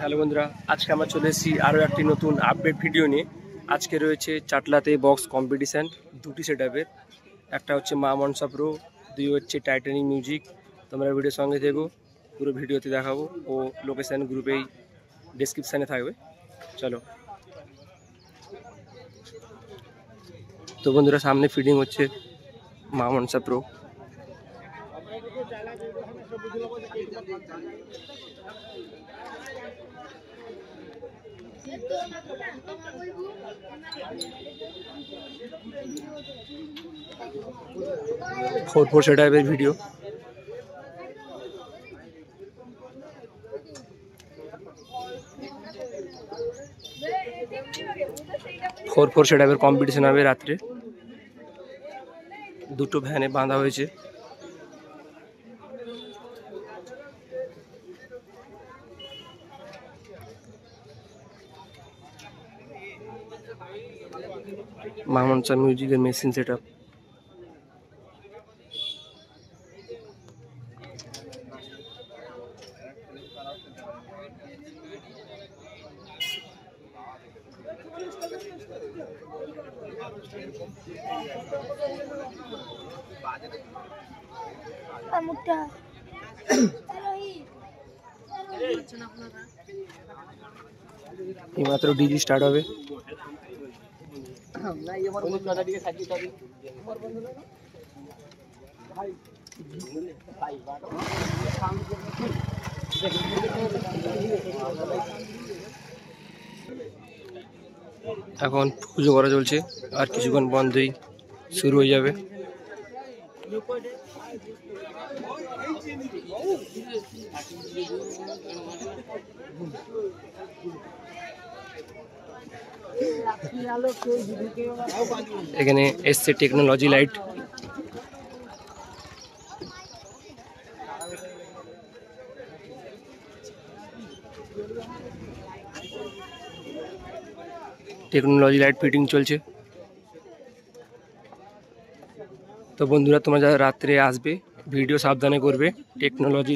Hello বন্ধুরা, আজকে আমরা চলে এসেছি আরও একটি নতুন আপডেট ভিডিও নিয়ে। আজকে রয়েছে চাটলাতে বক্স কম্পিটিশান দুটি সেটআপের, একটা হচ্ছে মা মনসা প্রো, দুই হচ্ছে টাইটানিক মিউজিক। তোমরা ভিডিওর সঙ্গে দেখো, পুরো ভিডিওতে দেখাবো ও লোকেশান গ্রুপেই ডেসক্রিপশানে থাকবে। চলো। তো বন্ধুরা, সামনে ফিটিং হচ্ছে মা মনসা প্রো। ফোর সেটআপের ভিডিও। ফোর সেটআপের কম্পিটিশন হবে রাত্রে। দুটো ভ্যানে বাঁধা হয়েছে। মা মনসা মিউজিকের মেশিন সেটআপ। এইমাত্র ডিজি স্টার্ট হবে। এখন পুজো করা চলছে, আর কিছুক্ষণ বন্ধই শুরু হয়ে যাবে। এখানে এসছে technology light. Technology light fitting চলছে। তো বন্ধুরা, তোমরা যারা রাত্রে আসবে ভিডিও সাবধানে করবে। টেকনোলজি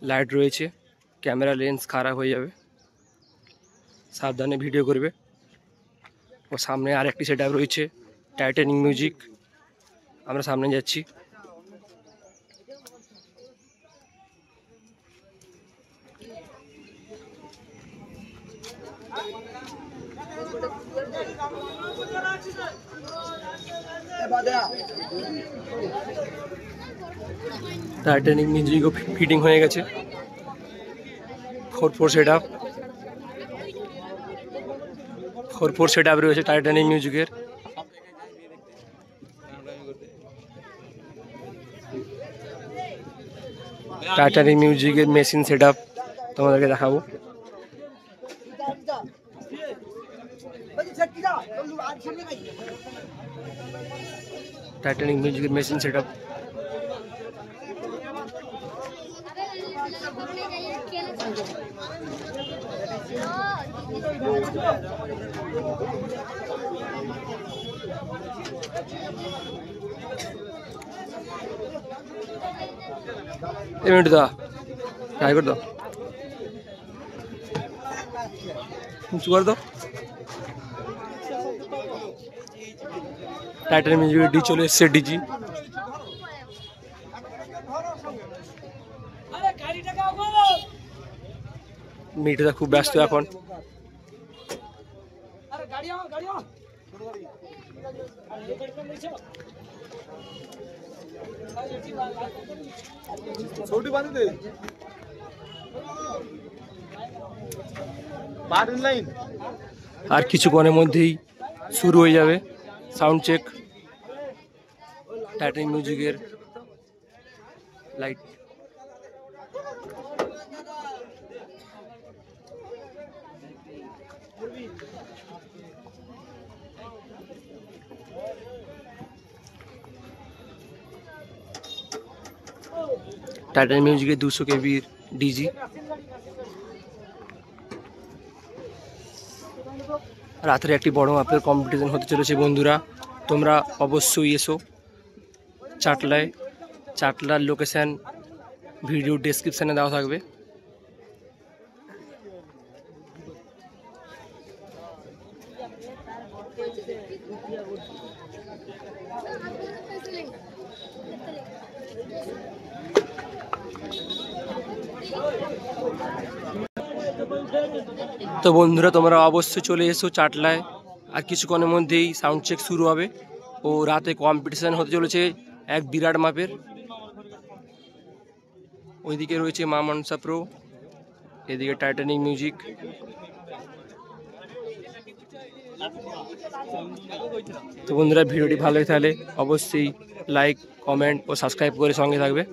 লাইট রয়েছে, ক্যামেরা লেন্স খারাপ হয়ে যাবে, সাবধানে ভিডিও করবে। ও সামনে আর একটি সেটআপ রয়েছে টাইটানিক মিউজিক। আমরা সামনে যাচ্ছি। টাইটানিক মিউজিকও ফিটিং হয়ে গেছে। ফোর সেটআপ রয়েছে টাইটানিক মিউজিকের। টাইটানিক মিউজিকের মেশিন সেটআপ তোমাদেরকে দেখাবো। টাইটানিক মিউজিকের মেশিন সেটআপ। एक मिनट दा ट्राई कर दो, ऊंचू कर दो। टाइटानिक म्यूजिक डी चले एसছে ডিজি। মিটারটা খুব ব্যস্ত এখন। আর কিছুক্ষণের মধ্যেই শুরু হয়ে যাবে সাউন্ড চেক। টাইটানিক মিউজিকের লাইট। টাইটানিক মিউজিকের 200 কেবির ডিজি। রাত্রে একটি বড় মাপের কম্পিটিশন হতে চলেছে বন্ধুরা। তোমরা অবশ্যই এসো চাটলায়। চাটলার লোকেশান ভিডিও ডেসক্রিপশানে দেওয়া থাকবে। তো বন্ধুরা তোমরা অবশ্যই চলে এসো চাটলায়, আর কিছুক্ষণের মধ্যেই সাউন্ড চেক শুরু হবে ও রাতে কম্পিটিশান হতে চলেছে এক বিরাট মাপের। ওইদিকে রয়েছে মা মনসা প্রো, এদিকে টাইটানিক মিউজিক। তো বন্ধুরা ভিডিওটি ভালোই থাকলে অবশ্যই লাইক, কমেন্ট ও সাবস্ক্রাইব করে সঙ্গে থাকবে।